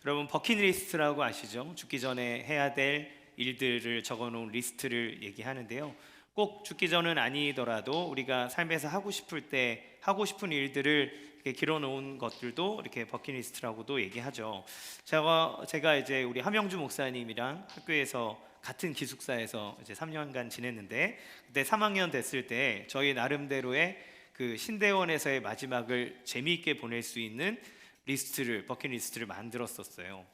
여러분 버킷리스트라고 아시죠? 죽기 전에 해야 될 일들을 적어놓은 리스트를 얘기하는데요. 꼭 죽기 전은 아니더라도 우리가 삶에서 하고 싶을 때 하고 싶은 일들을 이렇게 길어놓은 것들도 이렇게 버킷리스트라고도 얘기하죠. 제가 이제 우리 함영주 목사님이랑 학교에서 같은 기숙사에서 이제 3년간 지냈는데, 그때 3학년 됐을 때 저희 나름대로의 그 신대원에서의 마지막을 재미있게 보낼 수 있는 버킷리스트를 만들었었어요.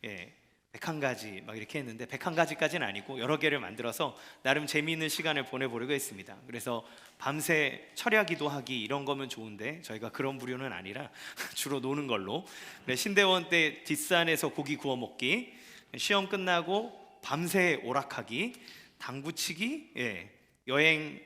예, 101가지 막 이렇게 했는데 101가지까지는 아니고 여러 개를 만들어서 나름 재미있는 시간을 보내보려고 했습니다. 그래서 밤새 철야기도 하기 이런 거면 좋은데 저희가 그런 부류는 아니라 주로 노는 걸로. 신대원 때 뒷산에서 고기 구워 먹기, 시험 끝나고 밤새 오락하기, 당구치기, 여행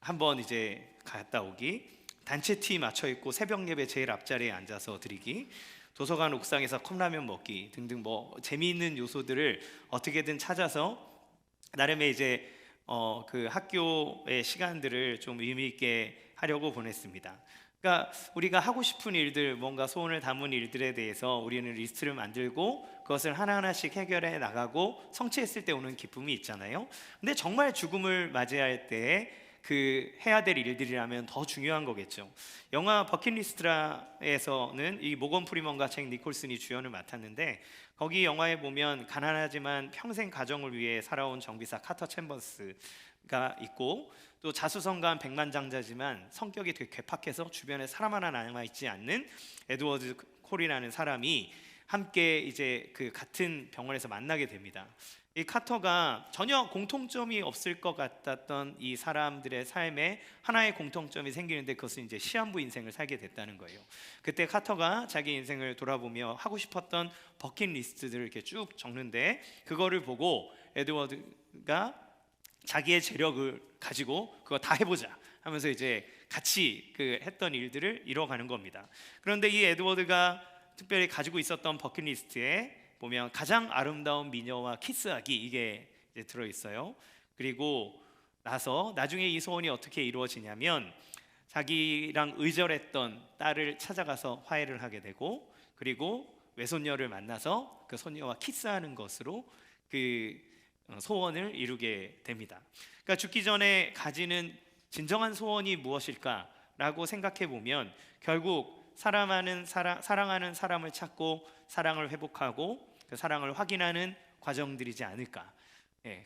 한번 이제 갔다 오기, 단체 티 맞춰 입고 새벽 예배 제일 앞자리에 앉아서 드리기, 도서관 옥상에서 컵라면 먹기 등등 뭐 재미있는 요소들을 어떻게든 찾아서 나름의 이제 그 학교의 시간들을 좀 의미 있게 하려고 보냈습니다. 그러니까 우리가 하고 싶은 일들, 뭔가 소원을 담은 일들에 대해서 우리는 리스트를 만들고 그것을 하나하나씩 해결해 나가고 성취했을 때 오는 기쁨이 있잖아요. 근데 정말 죽음을 맞이할 때 그 해야 될 일들이라면 더 중요한 거겠죠. 영화 버킷리스트라에서는 이 모건 프리먼과 잭 니콜슨이 주연을 맡았는데, 거기 영화에 보면 가난하지만 평생 가정을 위해 살아온 정비사 카터 챔버스가 있고, 또 자수성가한 백만장자지만 성격이 되게 괴팍해서 주변에 사람 하나 남아있지 않는 에드워드 콜이라는 사람이 함께 이제 그 같은 병원에서 만나게 됩니다. 이 카터가 전혀 공통점이 없을 것 같았던 이 사람들의 삶에 하나의 공통점이 생기는데, 그것은 이제 시한부 인생을 살게 됐다는 거예요. 그때 카터가 자기 인생을 돌아보며 하고 싶었던 버킷리스트들을 이렇게 쭉 적는데, 그거를 보고 에드워드가 자기의 재력을 가지고 그거 다 해보자 하면서 이제 같이 그 했던 일들을 이뤄가는 겁니다. 그런데 이 에드워드가 특별히 가지고 있었던 버킷리스트에 보면 가장 아름다운 미녀와 키스하기, 이게 이제 들어있어요. 그리고 나중에 이 소원이 어떻게 이루어지냐면, 자기랑 의절했던 딸을 찾아가서 화해를 하게 되고, 그리고 외손녀를 만나서 그 손녀와 키스하는 것으로 그 소원을 이루게 됩니다. 그러니까 죽기 전에 가지는 진정한 소원이 무엇일까라고 생각해 보면, 결국 사랑하는 사람을 찾고 사랑을 회복하고 그 사랑을 확인하는 과정들이지 않을까.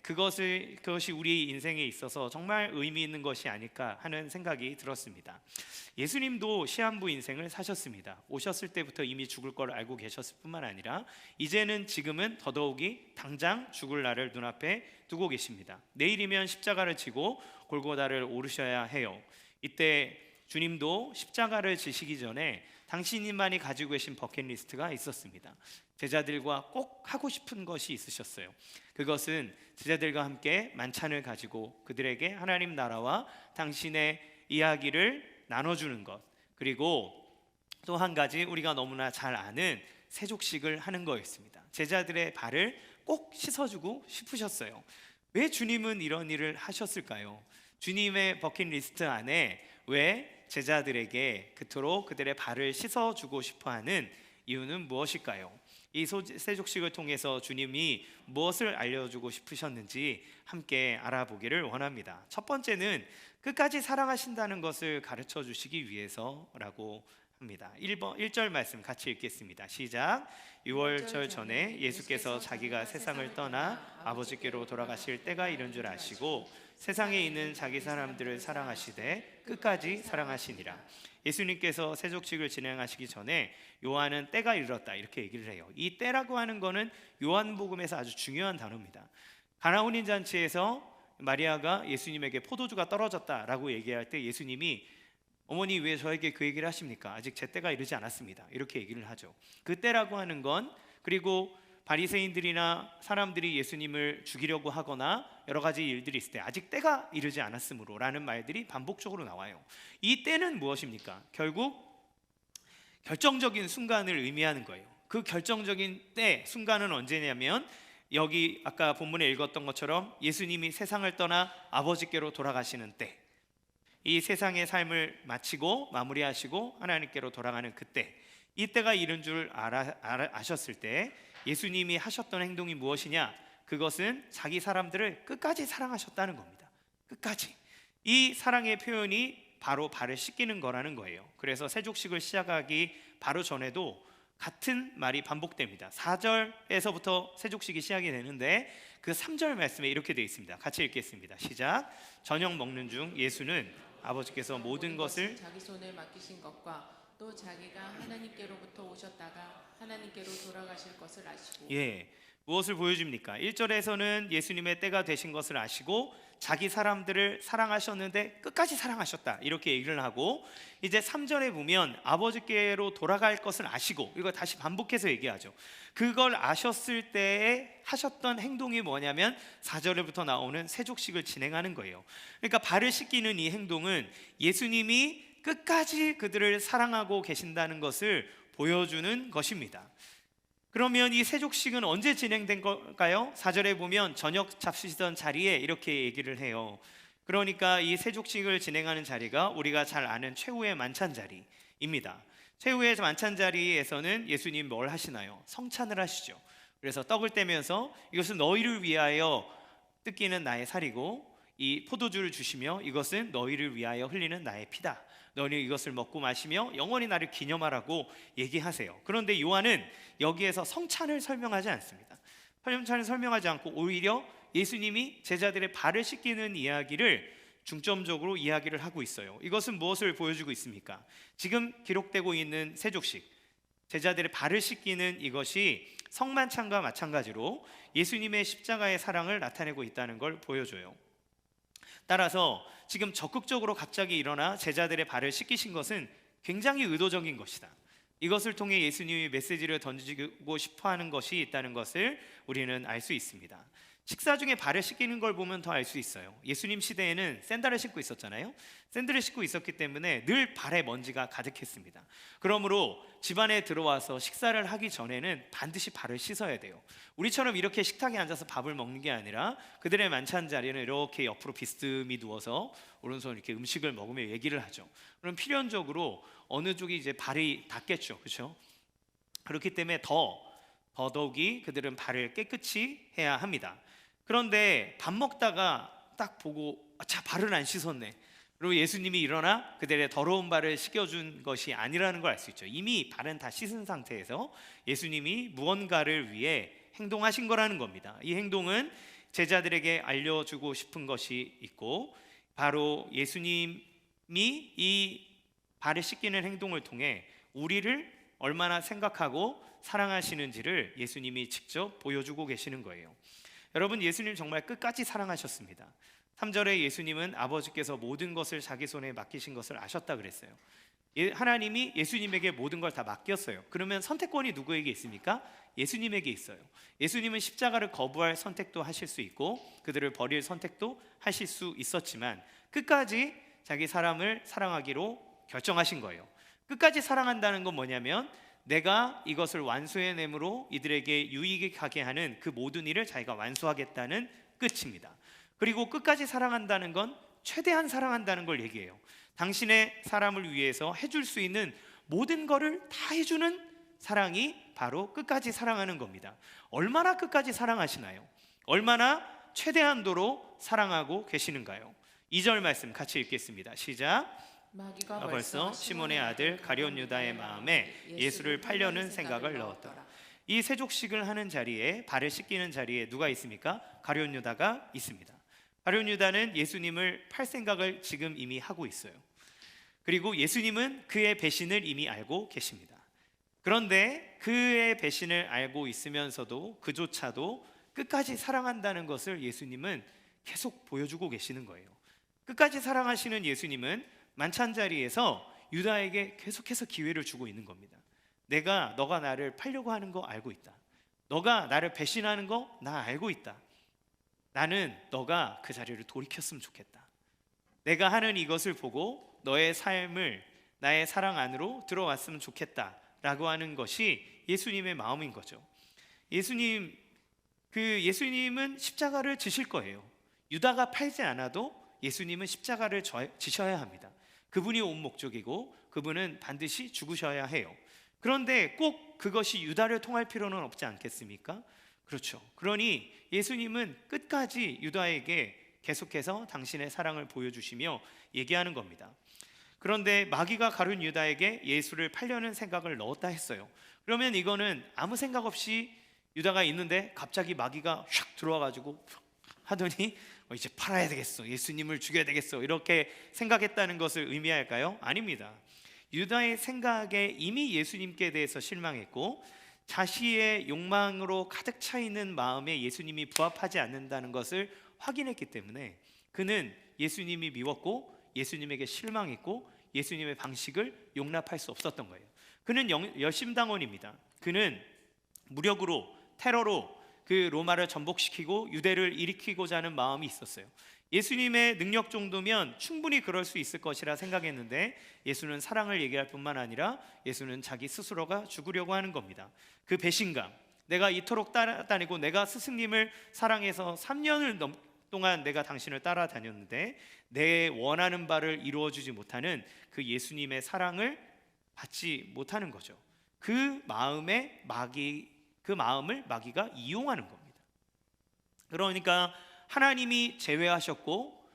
그것이 우리 인생에 있어서 정말 의미 있는 것이 아닐까 하는 생각이 들었습니다. 예수님도 시한부 인생을 사셨습니다. 오셨을 때부터 이미 죽을 걸 알고 계셨을 뿐만 아니라 지금은 더더욱이 당장 죽을 날을 눈앞에 두고 계십니다. 내일이면 십자가를 지고 골고다를 오르셔야 해요. 이때 주님도 십자가를 지시기 전에 당신만이 가지고 계신 버킷리스트가 있었습니다. 제자들과 꼭 하고 싶은 것이 있으셨어요. 그것은 제자들과 함께 만찬을 가지고 그들에게 하나님 나라와 당신의 이야기를 나눠주는 것, 그리고 또 한 가지 우리가 너무나 잘 아는 세족식을 하는 거였습니다. 제자들의 발을 꼭 씻어주고 싶으셨어요. 왜 주님은 이런 일을 하셨을까요? 주님의 버킷리스트 안에 왜 제자들에게 그토록 그들의 발을 씻어주고 싶어하는 이유는 무엇일까요? 이 세족식을 통해서 주님이 무엇을 알려주고 싶으셨는지 함께 알아보기를 원합니다. 첫 번째는 끝까지 사랑하신다는 것을 가르쳐 주시기 위해서라고 합니다. 1절 말씀 같이 읽겠습니다. 시작. 유월절 전에 예수께서 자기가 세상을 떠나 아버지께로 돌아가실 때가 이른 줄 아시고 세상에 있는 자기 사람들을 사랑하시되 끝까지 사랑하시니라. 예수님께서 세족식을 진행하시기 전에 요한은 때가 이르렀다 이렇게 얘기를 해요. 이 때라고 하는 거는 요한복음에서 아주 중요한 단어입니다. 가나 혼인 잔치에서 마리아가 예수님에게 포도주가 떨어졌다라고 얘기할 때 예수님이 어머니 왜 저에게 그 얘기를 하십니까? 아직 제 때가 이르지 않았습니다. 이렇게 얘기를 하죠. 그 때라고 하는 건, 그리고 바리새인들이나 사람들이 예수님을 죽이려고 하거나 여러 가지 일들이 있을 때 아직 때가 이르지 않았으므로 라는 말들이 반복적으로 나와요. 이 때는 무엇입니까? 결국 결정적인 순간을 의미하는 거예요. 그 결정적인 때, 순간은 언제냐면 여기 아까 본문에 읽었던 것처럼 예수님이 세상을 떠나 아버지께로 돌아가시는 때, 이 세상의 삶을 마치고 마무리하시고 하나님께로 돌아가는 그때, 이때가 이른 줄 아셨을 때 예수님이 하셨던 행동이 무엇이냐? 그것은 자기 사람들을 끝까지 사랑하셨다는 겁니다. 끝까지. 이 사랑의 표현이 바로 발을 씻기는 거라는 거예요. 그래서 세족식을 시작하기 바로 전에도 같은 말이 반복됩니다. 4절에서부터 세족식이 시작이 되는데 그 3절 말씀에 이렇게 되어 있습니다. 같이 읽겠습니다. 시작. 저녁 먹는 중 예수는 아버지께서 모든 것을 자기 손에 맡기신 것과 또 자기가 하나님께로부터 오셨다가 하나님께로 돌아가실 것을 아시고 무엇을 보여줍니까? 1절에서는 예수님의 때가 되신 것을 아시고 자기 사람들을 사랑하셨는데 끝까지 사랑하셨다 이렇게 얘기를 하고, 이제 3절에 보면 아버지께로 돌아갈 것을 아시고, 이거 다시 반복해서 얘기하죠. 그걸 아셨을 때에 하셨던 행동이 뭐냐면 4절에부터 나오는 세족식을 진행하는 거예요. 그러니까 발을 씻기는 이 행동은 예수님이 끝까지 그들을 사랑하고 계신다는 것을 보여주는 것입니다. 그러면 이 세족식은 언제 진행된 걸까요? 4절에 보면 저녁 잡수시던 자리에 이렇게 얘기를 해요. 그러니까 이 세족식을 진행하는 자리가 우리가 잘 아는 최후의 만찬 자리입니다. 최후의 만찬 자리에서는 예수님 뭘 하시나요? 성찬을 하시죠. 그래서 떡을 떼면서 이것은 너희를 위하여 뜯기는 나의 살이고 이 포도주를 주시며 이것은 너희를 위하여 흘리는 나의 피다. 너희는 이것을 먹고 마시며 영원히 나를 기념하라고 얘기하세요. 그런데 요한은 여기에서 성찬을 설명하지 않습니다. 성찬을 설명하지 않고 오히려 예수님이 제자들의 발을 씻기는 이야기를 중점적으로 이야기를 하고 있어요. 이것은 무엇을 보여주고 있습니까? 지금 기록되고 있는 세족식, 제자들의 발을 씻기는 이것이 성만찬과 마찬가지로 예수님의 십자가의 사랑을 나타내고 있다는 걸 보여줘요. 따라서 지금 적극적으로 갑자기 일어나 제자들의 발을 씻기신 것은 굉장히 의도적인 것이다. 이것을 통해 예수님이 메시지를 던지고 싶어하는 것이 있다는 것을 우리는 알 수 있습니다. 식사 중에 발을 씻기는 걸 보면 더 알 수 있어요. 예수님 시대에는 샌들을 신고 있었잖아요. 샌들을 신고 있었기 때문에 늘 발에 먼지가 가득했습니다. 그러므로 집안에 들어와서 식사를 하기 전에는 반드시 발을 씻어야 돼요. 우리처럼 이렇게 식탁에 앉아서 밥을 먹는 게 아니라 그들의 만찬 자리는 이렇게 옆으로 비스듬히 누워서 오른손 이렇게 음식을 먹으며 얘기를 하죠. 그럼 필연적으로 어느 쪽이 이제 발이 닿겠죠, 그렇죠? 그렇기 때문에 더더욱이 그들은 발을 깨끗이 해야 합니다. 그런데 밥 먹다가 딱 보고 자, 발을 안 씻었네. 그리고 예수님이 일어나 그들의 더러운 발을 씻겨준 것이 아니라는 걸 알 수 있죠. 이미 발은 다 씻은 상태에서 예수님이 무언가를 위해 행동하신 거라는 겁니다. 이 행동은 제자들에게 알려주고 싶은 것이 있고, 바로 예수님이 이 발을 씻기는 행동을 통해 우리를 얼마나 생각하고 사랑하시는지를 예수님이 직접 보여주고 계시는 거예요. 여러분, 예수님 정말 끝까지 사랑하셨습니다. 3절에 예수님은 아버지께서 모든 것을 자기 손에 맡기신 것을 아셨다 그랬어요. 하나님이 예수님에게 모든 걸 다 맡겼어요. 그러면 선택권이 누구에게 있습니까? 예수님에게 있어요. 예수님은 십자가를 거부할 선택도 하실 수 있고 그들을 버릴 선택도 하실 수 있었지만 끝까지 자기 사람을 사랑하기로 결정하신 거예요. 끝까지 사랑한다는 건 뭐냐면 내가 이것을 완수해냄으로 이들에게 유익이 가게 하는 그 모든 일을 자기가 완수하겠다는 끝입니다. 그리고 끝까지 사랑한다는 건 최대한 사랑한다는 걸 얘기해요. 당신의 사람을 위해서 해줄 수 있는 모든 거를 다 해주는 사랑이 바로 끝까지 사랑하는 겁니다. 얼마나 끝까지 사랑하시나요? 얼마나 최대한도로 사랑하고 계시는가요? 2절 말씀 같이 읽겠습니다. 시작. 마귀가 벌써 시몬의 아들 가룟 유다의 마음에 예수를 팔려는 생각을 넣었더라. 이 세족식을 하는 자리에, 발을 씻기는 자리에 누가 있습니까? 가룟 유다가 있습니다. 가룟 유다는 예수님을 팔 생각을 지금 이미 하고 있어요. 그리고 예수님은 그의 배신을 이미 알고 계십니다. 그런데 그의 배신을 알고 있으면서도 그조차도 끝까지 사랑한다는 것을 예수님은 계속 보여주고 계시는 거예요. 끝까지 사랑하시는 예수님은 만찬 자리에서 유다에게 계속해서 기회를 주고 있는 겁니다. 너가 나를 팔려고 하는 거 알고 있다. 너가 나를 배신하는 거 나 알고 있다. 나는 너가 그 자리를 돌이켰으면 좋겠다. 내가 하는 이것을 보고 너의 삶을 나의 사랑 안으로 들어왔으면 좋겠다 라고 하는 것이 예수님의 마음인 거죠. 예수님은 십자가를 지실 거예요. 유다가 팔지 않아도 예수님은 십자가를 지셔야 합니다. 그분이 온 목적이고 그분은 반드시 죽으셔야 해요. 그런데 꼭 그것이 유다를 통할 필요는 없지 않겠습니까? 그렇죠. 그러니 예수님은 끝까지 유다에게 계속해서 당신의 사랑을 보여주시며 얘기하는 겁니다. 그런데 마귀가 가룟 유다에게 예수를 팔려는 생각을 넣었다 했어요. 그러면 이거는 아무 생각 없이 유다가 있는데 갑자기 마귀가 샥 들어와가지고 하더니 이제 팔아야 되겠어, 예수님을 죽여야 되겠어, 이렇게 생각했다는 것을 의미할까요? 아닙니다. 유다의 생각에 이미 예수님께 대해서 실망했고 자신의 욕망으로 가득 차 있는 마음에 예수님이 부합하지 않는다는 것을 확인했기 때문에 그는 예수님이 미웠고 예수님에게 실망했고 예수님의 방식을 용납할 수 없었던 거예요. 그는 열심당원입니다. 그는 무력으로, 테러로 그 로마를 전복시키고 유대를 일으키고자 하는 마음이 있었어요. 예수님의 능력 정도면 충분히 그럴 수 있을 것이라 생각했는데 예수는 사랑을 얘기할 뿐만 아니라 예수는 자기 스스로가 죽으려고 하는 겁니다. 그 배신감, 내가 이토록 따라다니고 내가 스승님을 사랑해서 3년을 동안 내가 당신을 따라다녔는데 내 원하는 바를 이루어주지 못하는 그 예수님의 사랑을 받지 못하는 거죠. 그 마음을 마귀가 이용하는 겁니다. 그러니까 하나님이 제외하셨고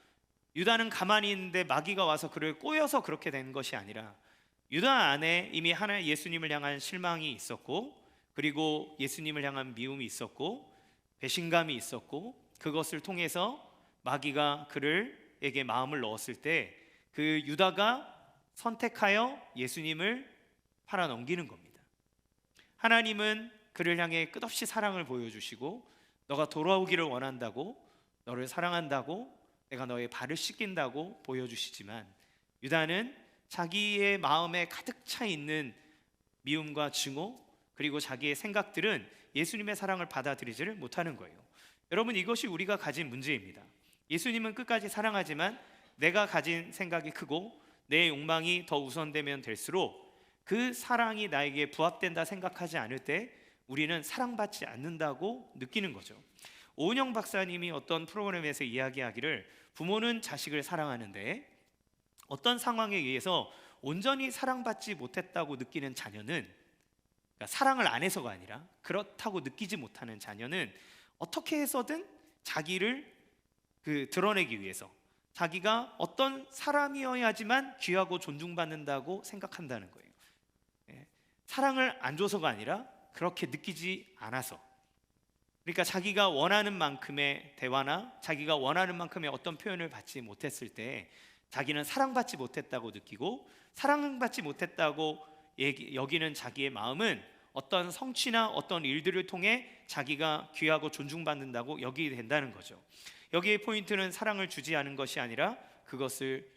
유다는 가만히 있는데 마귀가 와서 그를 꼬여서 그렇게 된 것이 아니라 유다 안에 이미 예수님을 향한 실망이 있었고 그리고 예수님을 향한 미움이 있었고 배신감이 있었고 그것을 통해서 마귀가 그에게 마음을 넣었을 때 그 유다가 선택하여 예수님을 팔아넘기는 겁니다. 하나님은 그를 향해 끝없이 사랑을 보여주시고 너가 돌아오기를 원한다고, 너를 사랑한다고, 내가 너의 발을 씻긴다고 보여주시지만 유다는 자기의 마음에 가득 차 있는 미움과 증오 그리고 자기의 생각들은 예수님의 사랑을 받아들이지를 못하는 거예요. 여러분, 이것이 우리가 가진 문제입니다. 예수님은 끝까지 사랑하지만 내가 가진 생각이 크고 내 욕망이 더 우선되면 될수록 그 사랑이 나에게 부합된다 생각하지 않을 때 우리는 사랑받지 않는다고 느끼는 거죠. 오은영 박사님이 어떤 프로그램에서 이야기하기를 부모는 자식을 사랑하는데 어떤 상황에 의해서 온전히 사랑받지 못했다고 느끼는 자녀는, 그러니까 사랑을 안 해서가 아니라 그렇다고 느끼지 못하는 자녀는 어떻게 해서든 자기를 드러내기 위해서 자기가 어떤 사람이어야지만 귀하고 존중받는다고 생각한다는 거예요. 사랑을 안 줘서가 아니라 그렇게 느끼지 않아서, 그러니까 자기가 원하는 만큼의 대화나 자기가 원하는 만큼의 어떤 표현을 받지 못했을 때 자기는 사랑받지 못했다고 느끼고 사랑받지 못했다고 여기는 자기의 마음은 어떤 성취나 어떤 일들을 통해 자기가 귀하고 존중받는다고 여기게 된다는 거죠. 여기의 포인트는 사랑을 주지 않은 것이 아니라 그것을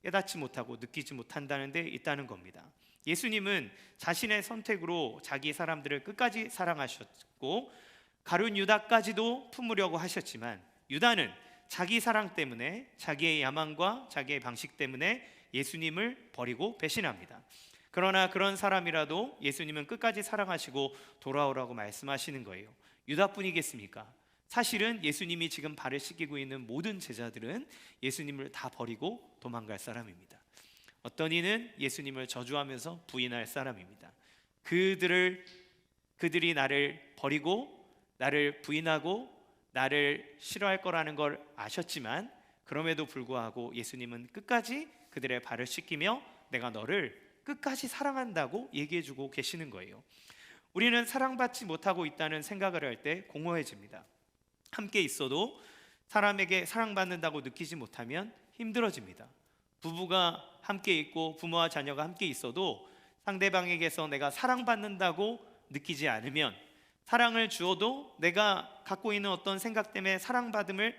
깨닫지 못하고 느끼지 못한다는 데 있다는 겁니다. 예수님은 자신의 선택으로 자기 사람들을 끝까지 사랑하셨고 가룟 유다까지도 품으려고 하셨지만 유다는 자기 사랑 때문에 자기의 야망과 자기의 방식 때문에 예수님을 버리고 배신합니다. 그러나 그런 사람이라도 예수님은 끝까지 사랑하시고 돌아오라고 말씀하시는 거예요. 유다뿐이겠습니까? 사실은 예수님이 지금 발을 씻기고 있는 모든 제자들은 예수님을 다 버리고 도망갈 사람입니다. 어떤 이는 예수님을 저주하면서 부인할 사람입니다. 그들이 나를 버리고 나를 부인하고 나를 싫어할 거라는 걸 아셨지만 그럼에도 불구하고 예수님은 끝까지 그들의 발을 씻기며 내가 너를 끝까지 사랑한다고 얘기해주고 계시는 거예요. 우리는 사랑받지 못하고 있다는 생각을 할 때 공허해집니다. 함께 있어도 사람에게 사랑받는다고 느끼지 못하면 힘들어집니다. 부부가 함께 있고 부모와 자녀가 함께 있어도 상대방에게서 내가 사랑받는다고 느끼지 않으면, 사랑을 주어도 내가 갖고 있는 어떤 생각 때문에 사랑받음을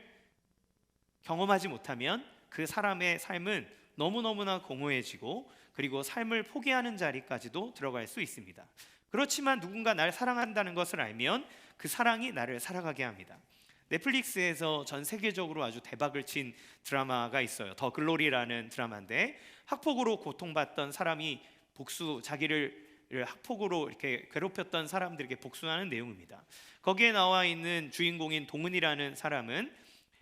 경험하지 못하면 그 사람의 삶은 너무너무나 공허해지고 그리고 삶을 포기하는 자리까지도 들어갈 수 있습니다. 그렇지만 누군가 날 사랑한다는 것을 알면 그 사랑이 나를 살아가게 합니다. 넷플릭스에서 전 세계적으로 아주 대박을 친 드라마가 있어요. 더 글로리라는 드라마인데 학폭으로 고통받던 사람이 자기를 학폭으로 이렇게 괴롭혔던 사람들에게 복수하는 내용입니다. 거기에 나와 있는 주인공인 동은이라는 사람은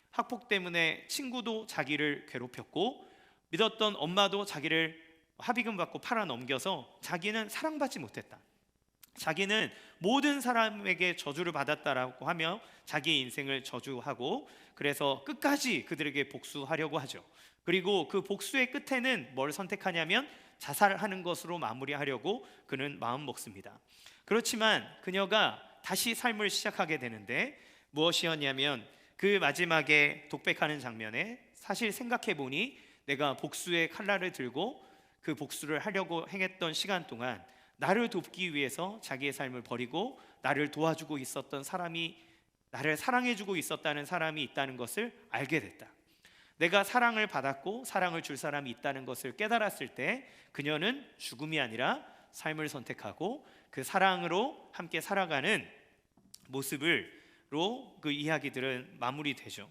학폭 때문에 친구도 자기를 괴롭혔고 믿었던 엄마도 자기를 합의금 받고 팔아 넘겨서 자기는 사랑받지 못했다, 자기는 모든 사람에게 저주를 받았다라고 하며 자기의 인생을 저주하고, 그래서 끝까지 그들에게 복수하려고 하죠. 그리고 그 복수의 끝에는 뭘 선택하냐면 자살하는 것으로 마무리하려고 그는 마음 먹습니다. 그렇지만 그녀가 다시 삶을 시작하게 되는데 무엇이었냐면, 그 마지막에 독백하는 장면에 사실 생각해 보니 내가 복수의 칼날을 들고 그 복수를 하려고 행했던 시간 동안 나를 돕기 위해서 자기의 삶을 버리고 나를 도와주고 있었던 사람이, 나를 사랑해주고 있었다는 사람이 있다는 것을 알게 됐다. 내가 사랑을 받았고 사랑을 줄 사람이 있다는 것을 깨달았을 때 그녀는 죽음이 아니라 삶을 선택하고 그 사랑으로 함께 살아가는 모습으로 그 이야기들은 마무리되죠.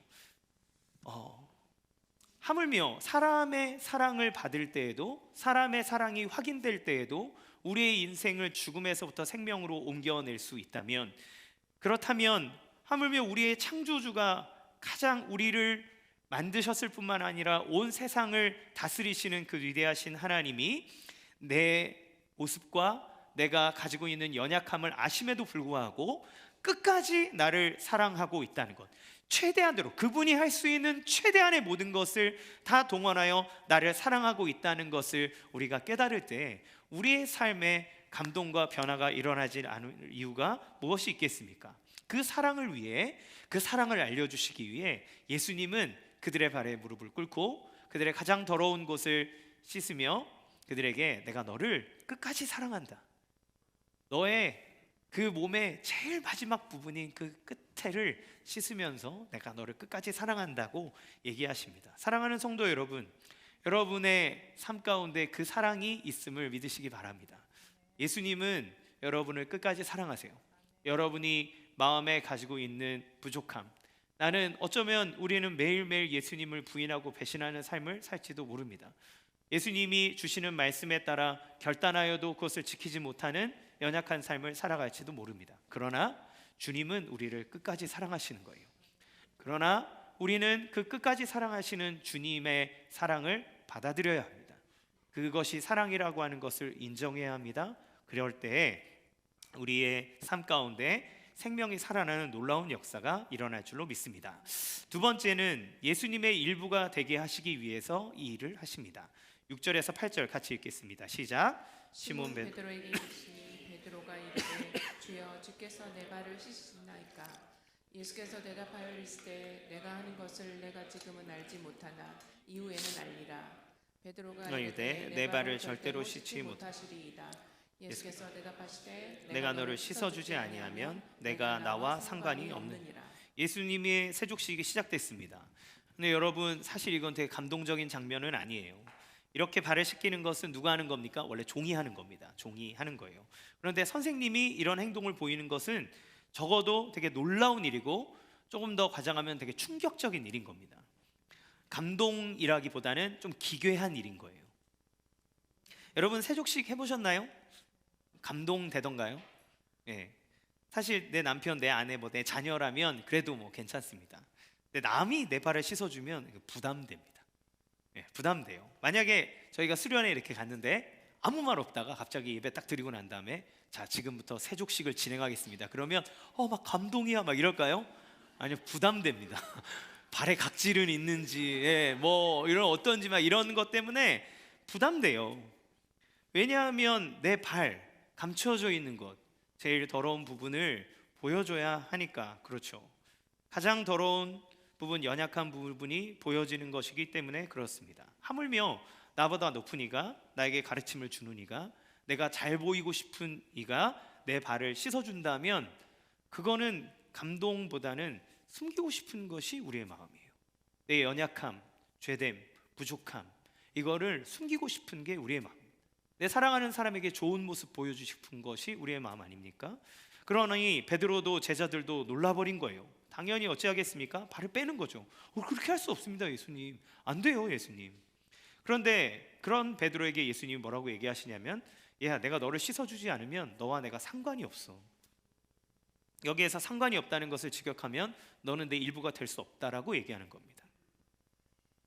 하물며 사람의 사랑을 받을 때에도, 사람의 사랑이 확인될 때에도 우리의 인생을 죽음에서부터 생명으로 옮겨낼 수 있다면, 그렇다면 하물며 우리의 창조주가 가장 우리를 만드셨을 뿐만 아니라 온 세상을 다스리시는 그 위대하신 하나님이 내 모습과 내가 가지고 있는 연약함을 아심에도 불구하고 끝까지 나를 사랑하고 있다는 것, 최대한대로 그분이 할 수 있는 최대한의 모든 것을 다 동원하여 나를 사랑하고 있다는 것을 우리가 깨달을 때 우리의 삶에 감동과 변화가 일어나지 않을 이유가 무엇이 있겠습니까? 그 사랑을 위해, 그 사랑을 알려주시기 위해 예수님은 그들의 발에 무릎을 꿇고 그들의 가장 더러운 곳을 씻으며 그들에게 내가 너를 끝까지 사랑한다, 너의 그 몸의 제일 마지막 부분인 그 끝에를 씻으면서 내가 너를 끝까지 사랑한다고 얘기하십니다. 사랑하는 성도 여러분, 여러분의 삶 가운데 그 사랑이 있음을 믿으시기 바랍니다. 예수님은 여러분을 끝까지 사랑하세요. 여러분이 마음에 가지고 있는 부족함, 나는 어쩌면 우리는 매일매일 예수님을 부인하고 배신하는 삶을 살지도 모릅니다. 예수님이 주시는 말씀에 따라 결단하여도 그것을 지키지 못하는 연약한 삶을 살아갈지도 모릅니다. 그러나 주님은 우리를 끝까지 사랑하시는 거예요. 그러나 우리는 그 끝까지 사랑하시는 주님의 사랑을 받아들여야 합니다. 그것이 사랑이라고 하는 것을 인정해야 합니다. 그럴 때에 우리의 삶 가운데 생명이 살아나는 놀라운 역사가 일어날 줄로 믿습니다. 두 번째는 예수님의 일부가 되게 하시기 위해서 이 일을 하십니다. 6절에서 8절 같이 읽겠습니다. 시작. 시몬 베드로에게 이르시니 베드로가 이르되 주여 주께서 내 발을 씻으시나이까. 예수께서 대답하여 이르시되 내가 하는 것을 내가 지금은 알지 못하나 이후에는 알리라. 베드로가 이르되 내 발을 절대로 씻지 못하시리이다. 예수께서 대답하시되 내가 너를 씻어주지 아니하면 내가 나와 상관이 없느니라. 예수님의 세족식이 시작됐습니다. 근데 여러분, 사실 이건 되게 감동적인 장면은 아니에요. 이렇게 발을 씻기는 것은 누가 하는 겁니까? 원래 종이 하는 겁니다. 종이 하는 거예요. 그런데 선생님이 이런 행동을 보이는 것은 적어도 되게 놀라운 일이고 조금 더 과장하면 되게 충격적인 일인 겁니다. 감동이라기보다는 좀 기괴한 일인 거예요. 여러분, 세족식 해보셨나요? 감동되던가요? 예. 사실 내 남편, 내 아내, 내 자녀라면 그래도 괜찮습니다. 근데 남이 내 발을 씻어주면 부담됩니다. 예, 부담돼요. 만약에 저희가 수련회 이렇게 갔는데 아무 말 없다가 갑자기 예배 딱 드리고 난 다음에 자, 지금부터 세족식을 진행하겠습니다. 그러면 막 감동이야 막 이럴까요? 아니요, 부담됩니다. 발에 각질은 있는지, 이런 어떤지 막 이런 것 때문에 부담돼요. 왜냐하면 내 발, 감춰져 있는 것, 제일 더러운 부분을 보여줘야 하니까. 그렇죠. 가장 더러운 부분, 연약한 부분이 보여지는 것이기 때문에 그렇습니다. 하물며 나보다 높은 이가, 나에게 가르침을 주는 이가, 내가 잘 보이고 싶은 이가 내 발을 씻어준다면 그거는 감동보다는 숨기고 싶은 것이 우리의 마음이에요. 내 연약함, 죄됨, 부족함, 이거를 숨기고 싶은 게 우리의 마음. 내 사랑하는 사람에게 좋은 모습 보여주고 싶은 것이 우리의 마음 아닙니까? 그러니 베드로도 제자들도 놀라버린 거예요. 당연히 어찌하겠습니까? 발을 빼는 거죠. 그렇게 할 수 없습니다, 예수님. 안 돼요, 예수님. 그런데 그런 베드로에게 예수님이 뭐라고 얘기하시냐면, 야, 내가 너를 씻어주지 않으면 너와 내가 상관이 없어. 여기에서 상관이 없다는 것을 직역하면 너는 내 일부가 될 수 없다라고 얘기하는 겁니다.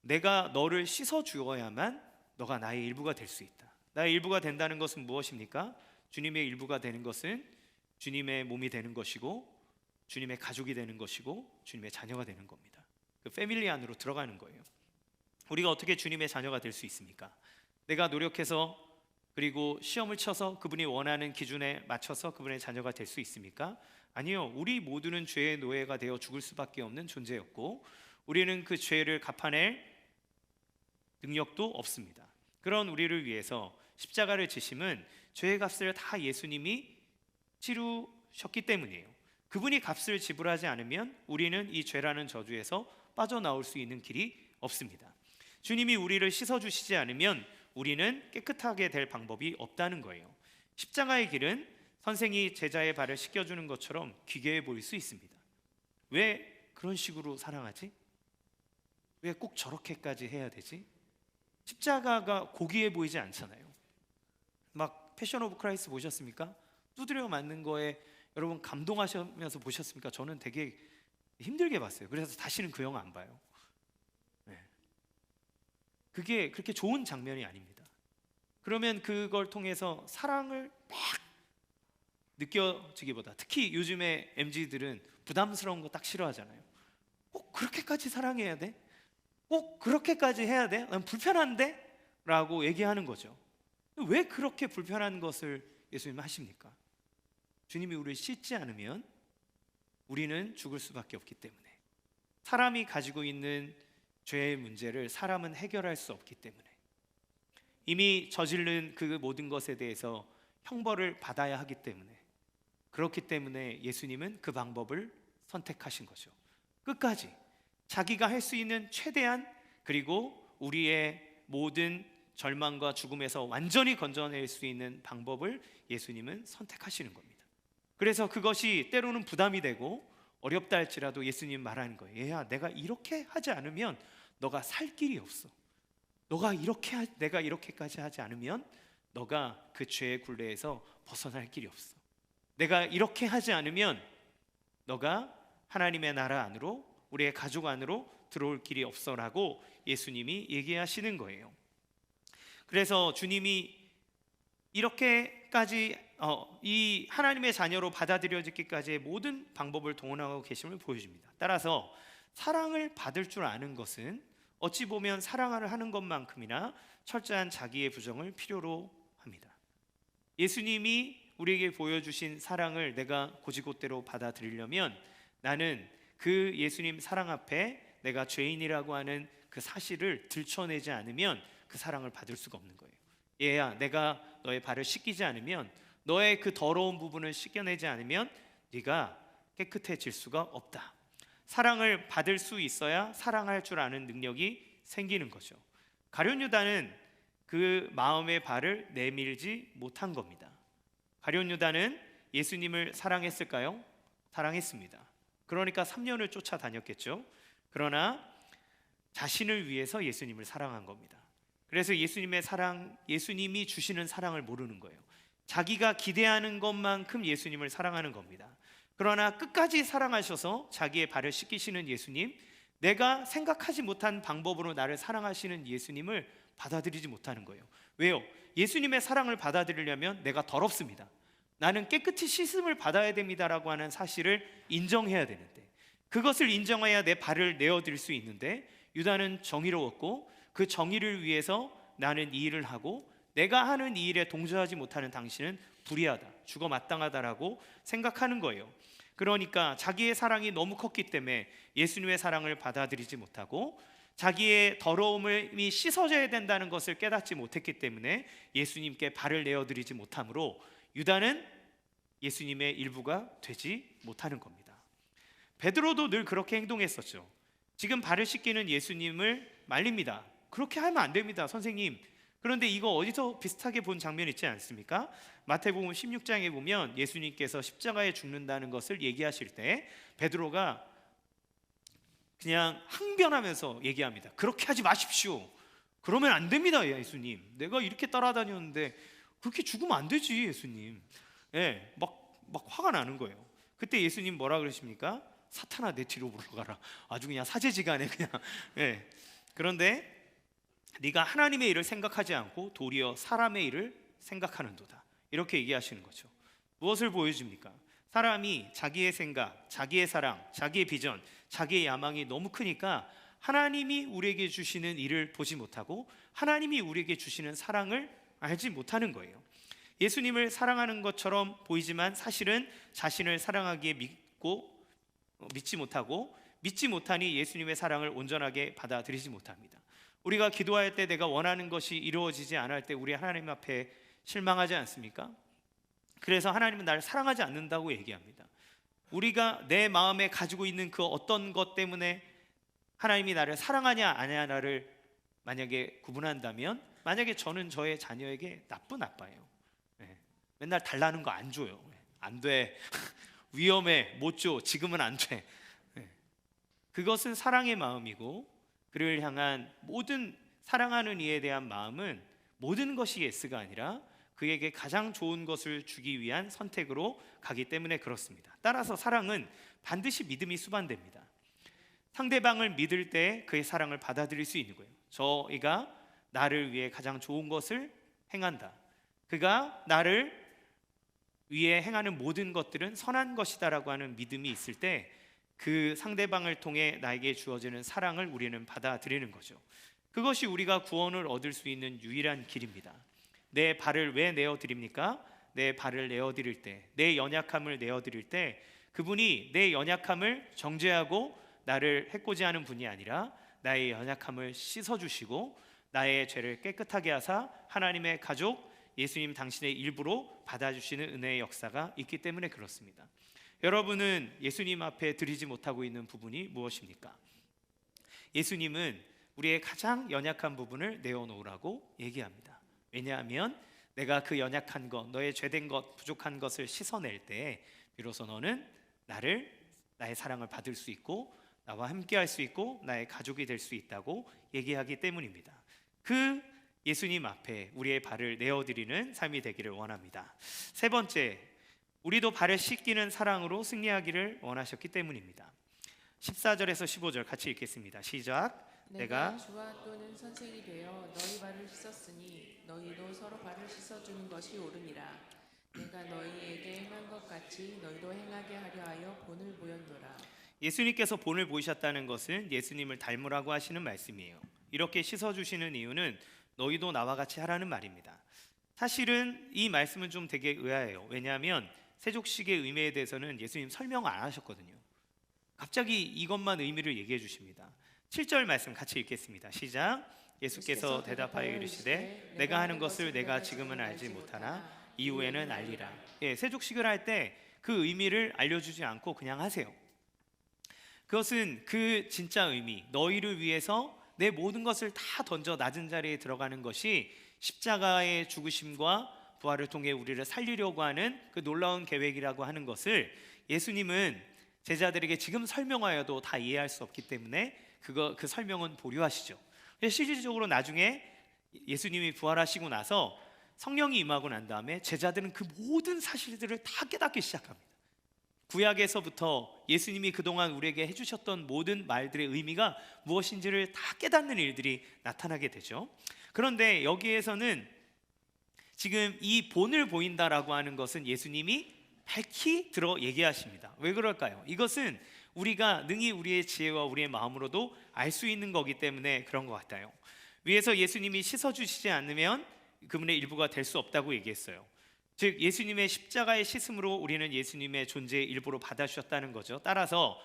내가 너를 씻어주어야만 너가 나의 일부가 될 수 있다. 나의 일부가 된다는 것은 무엇입니까? 주님의 일부가 되는 것은 주님의 몸이 되는 것이고 주님의 가족이 되는 것이고 주님의 자녀가 되는 겁니다. 그 패밀리 안으로 들어가는 거예요. 우리가 어떻게 주님의 자녀가 될 수 있습니까? 내가 노력해서 그리고 시험을 쳐서 그분이 원하는 기준에 맞춰서 그분의 자녀가 될 수 있습니까? 아니요. 우리 모두는 죄의 노예가 되어 죽을 수밖에 없는 존재였고 우리는 그 죄를 갚아낼 능력도 없습니다. 그런 우리를 위해서 십자가를 지심은 죄의 값을 다 예수님이 치르셨기 때문이에요. 그분이 값을 지불하지 않으면 우리는 이 죄라는 저주에서 빠져나올 수 있는 길이 없습니다. 주님이 우리를 씻어주시지 않으면 우리는 깨끗하게 될 방법이 없다는 거예요. 십자가의 길은 선생이 제자의 발을 씻겨주는 것처럼 기괴해 보일 수 있습니다. 왜 그런 식으로 사랑하지? 왜 꼭 저렇게까지 해야 되지? 십자가가 고귀해 보이지 않잖아요. 막 패션 오브 크라이스트 보셨습니까? 두드려 맞는 거에 여러분 감동하시면서 보셨습니까? 저는 되게 힘들게 봤어요. 그래서 다시는 그 영화 안 봐요. 네. 그게 그렇게 좋은 장면이 아닙니다. 그러면 그걸 통해서 사랑을 막 느껴지기보다, 특히 요즘에 MZ들은 부담스러운 거 딱 싫어하잖아요. 꼭 그렇게까지 사랑해야 돼? 꼭 그렇게까지 해야 돼? 난 불편한데? 라고 얘기하는 거죠. 왜 그렇게 불편한 것을 예수님 하십니까? 주님이 우리를 씻지 않으면 우리는 죽을 수밖에 없기 때문에, 사람이 가지고 있는 죄의 문제를 사람은 해결할 수 없기 때문에, 이미 저지른 그 모든 것에 대해서 형벌을 받아야 하기 때문에, 그렇기 때문에 예수님은 그 방법을 선택하신 거죠. 끝까지 자기가 할 수 있는 최대한, 그리고 우리의 모든 절망과 죽음에서 완전히 건져낼 수 있는 방법을 예수님은 선택하시는 겁니다. 그래서 그것이 때로는 부담이 되고 어렵다 할지라도 예수님 말하는 거예요. 얘야, 내가 이렇게 하지 않으면 너가 살 길이 없어. 내가 이렇게까지 하지 않으면 너가 그 죄의 굴레에서 벗어날 길이 없어. 내가 이렇게 하지 않으면 너가 하나님의 나라 안으로, 우리의 가족 안으로 들어올 길이 없어라고 예수님이 얘기하시는 거예요. 그래서 주님이 이렇게까지 이 하나님의 자녀로 받아들여지기까지의 모든 방법을 동원하고 계심을 보여줍니다. 따라서 사랑을 받을 줄 아는 것은 어찌 보면 사랑을 하는 것만큼이나 철저한 자기의 부정을 필요로 합니다. 예수님이 우리에게 보여주신 사랑을 내가 고지고대로 받아들이려면 나는 그 예수님 사랑 앞에 내가 죄인이라고 하는 그 사실을 들춰내지 않으면 그 사랑을 받을 수가 없는 거예요. 얘야, 내가 너의 발을 씻기지 않으면, 너의 그 더러운 부분을 씻겨내지 않으면 네가 깨끗해질 수가 없다. 사랑을 받을 수 있어야 사랑할 줄 아는 능력이 생기는 거죠. 가룟 유다는 그 마음의 발을 내밀지 못한 겁니다. 가룟 유다는 예수님을 사랑했을까요? 사랑했습니다. 그러니까 3년을 쫓아다녔겠죠. 그러나 자신을 위해서 예수님을 사랑한 겁니다. 그래서 예수님이 주시는 사랑을 모르는 거예요. 자기가 기대하는 것만큼 예수님을 사랑하는 겁니다. 그러나 끝까지 사랑하셔서 자기의 발을 씻기시는 예수님, 내가 생각하지 못한 방법으로 나를 사랑하시는 예수님을 받아들이지 못하는 거예요. 왜요? 예수님의 사랑을 받아들이려면 내가 더럽습니다. 나는 깨끗이 씻음을 받아야 됩니다라고 하는 사실을 인정해야 되는데, 그것을 인정해야 내 발을 내어드릴 수 있는데, 유다는 정의로웠고 그 정의를 위해서 나는 이 일을 하고 내가 하는 이 일에 동조하지 못하는 당신은 불의하다, 죽어 마땅하다라고 생각하는 거예요. 그러니까 자기의 사랑이 너무 컸기 때문에 예수님의 사랑을 받아들이지 못하고, 자기의 더러움이 씻어져야 된다는 것을 깨닫지 못했기 때문에 예수님께 발을 내어드리지 못하므로 유다는 예수님의 일부가 되지 못하는 겁니다. 베드로도 늘 그렇게 행동했었죠. 지금 발을 씻기는 예수님을 말립니다. 그렇게 하면 안 됩니다, 선생님. 그런데 이거 어디서 비슷하게 본 장면 있지 않습니까? 마태복음 16장에 보면 예수님께서 십자가에 죽는다는 것을 얘기하실 때 베드로가 그냥 항변하면서 얘기합니다. 그렇게 하지 마십시오. 그러면 안 됩니다, 예수님. 내가 이렇게 따라다녔는데 그렇게 죽으면 안 되지, 예수님. 예, 막 화가 나는 거예요. 그때 예수님 뭐라 그러십니까? 사탄아, 내 뒤로 물러가라. 아주 그냥 사제지간에 그냥. 예. 그런데 네가 하나님의 일을 생각하지 않고 도리어 사람의 일을 생각하는도다. 이렇게 얘기하시는 거죠. 무엇을 보여줍니까? 사람이 자기의 생각, 자기의 사랑, 자기의 비전, 자기의 야망이 너무 크니까 하나님이 우리에게 주시는 일을 보지 못하고 하나님이 우리에게 주시는 사랑을 알지 못하는 거예요. 예수님을 사랑하는 것처럼 보이지만 사실은 자신을 사랑하기에 믿지 못하고 믿지 못하니 예수님의 사랑을 온전하게 받아들이지 못합니다. 우리가 기도할 때 내가 원하는 것이 이루어지지 않을 때 우리 하나님 앞에 실망하지 않습니까? 그래서 하나님은 나를 사랑하지 않는다고 얘기합니다. 우리가 내 마음에 가지고 있는 그 어떤 것 때문에 하나님이 나를 사랑하냐 아냐를 만약에 구분한다면, 만약에 저는 저의 자녀에게 나쁜 아빠예요. 맨날 달라는 거 안 줘요. 안 돼. 위험해. 못 줘. 지금은 안 돼. 그것은 사랑의 마음이고, 그를 향한 모든 사랑하는 이에 대한 마음은 모든 것이 예스가 아니라 그에게 가장 좋은 것을 주기 위한 선택으로 가기 때문에 그렇습니다. 따라서 사랑은 반드시 믿음이 수반됩니다. 상대방을 믿을 때 그의 사랑을 받아들일 수 있는 거예요. 저희가 나를 위해 가장 좋은 것을 행한다. 그가 나를 위해 행하는 모든 것들은 선한 것이다라고 하는 믿음이 있을 때 그 상대방을 통해 나에게 주어지는 사랑을 우리는 받아들이는 거죠. 그것이 우리가 구원을 얻을 수 있는 유일한 길입니다. 내 발을 왜 내어드립니까? 내 발을 내어드릴 때, 내 연약함을 내어드릴 때 그분이 내 연약함을 정죄하고 나를 해코지하는 분이 아니라 나의 연약함을 씻어주시고 나의 죄를 깨끗하게 하사 하나님의 가족 예수님 당신의 일부로 받아주시는 은혜의 역사가 있기 때문에 그렇습니다. 여러분은 예수님 앞에 드리지 못하고 있는 부분이 무엇입니까? 예수님은 우리의 가장 연약한 부분을 내어놓으라고 얘기합니다. 왜냐하면 내가 그 연약한 것, 너의 죄된 것, 부족한 것을 씻어낼 때 비로소 너는 나의 사랑을 받을 수 있고 나와 함께 할 수 있고 나의 가족이 될 수 있다고 얘기하기 때문입니다. 그 예수님 앞에 우리의 발을 내어드리는 삶이 되기를 원합니다. 세 번째, 우리도 발을 씻기는 사랑으로 승리하기를 원하셨기 때문입니다. 14절에서 15절 같이 읽겠습니다. 시작. 내가 주와 또는 선생이 되어 너희 발을 씻었으니 너희도 서로 발을 씻어주는 것이 옳으니라. 내가 너희에게 행한 것 같이 너희도 행하게 하려 하여 본을 보였노라. 예수님께서 본을 보이셨다는 것은 예수님을 닮으라고 하시는 말씀이에요. 이렇게 씻어주시는 이유는 너희도 나와 같이 하라는 말입니다. 사실은 이 말씀은 좀 되게 의아해요. 왜냐하면 세족식의 의미에 대해서는 예수님 설명 안 하셨거든요. 갑자기 이것만 의미를 얘기해 주십니다. 7절 말씀 같이 읽겠습니다. 시작. 예수께서 대답하여 이르시되 내가 하는 것을 내가 지금은 알지 못하나 이후에는 알리라. 세족식을 할 때 그 의미를 알려주지 않고 그냥 하세요. 그것은 그 진짜 의미, 너희를 위해서 내 모든 것을 다 던져 낮은 자리에 들어가는 것이 십자가의 죽으심과 부활을 통해 우리를 살리려고 하는 그 놀라운 계획이라고 하는 것을 예수님은 제자들에게 지금 설명하여도 다 이해할 수 없기 때문에 그 설명은 보류하시죠. 실질적으로 나중에 예수님이 부활하시고 나서 성령이 임하고 난 다음에 제자들은 그 모든 사실들을 다 깨닫기 시작합니다. 구약에서부터 예수님이 그동안 우리에게 해주셨던 모든 말들의 의미가 무엇인지를 다 깨닫는 일들이 나타나게 되죠. 그런데 여기에서는 지금 이 본을 보인다라고 하는 것은 예수님이 밝히 들어 얘기하십니다. 왜 그럴까요? 이것은 우리가 능히 우리의 지혜와 우리의 마음으로도 알 수 있는 거기 때문에 그런 것 같아요. 위에서 예수님이 씻어주시지 않으면 그분의 일부가 될 수 없다고 얘기했어요. 즉 예수님의 십자가의 씻음으로 우리는 예수님의 존재의 일부로 받아주셨다는 거죠. 따라서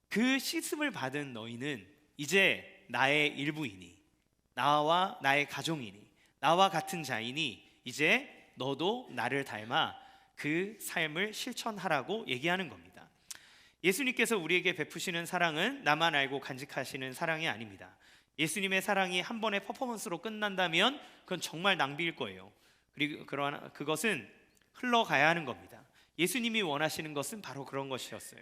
그 씻음을 받은 너희는 이제 나의 일부이니, 나와 나의 가족이니, 나와 같은 자이니 이제 너도 나를 닮아 그 삶을 실천하라고 얘기하는 겁니다. 예수님께서 우리에게 베푸시는 사랑은 나만 알고 간직하시는 사랑이 아닙니다. 예수님의 사랑이 한 번의 퍼포먼스로 끝난다면 그건 정말 낭비일 거예요. 그리고 그것은 흘러가야 하는 겁니다. 예수님이 원하시는 것은 바로 그런 것이었어요.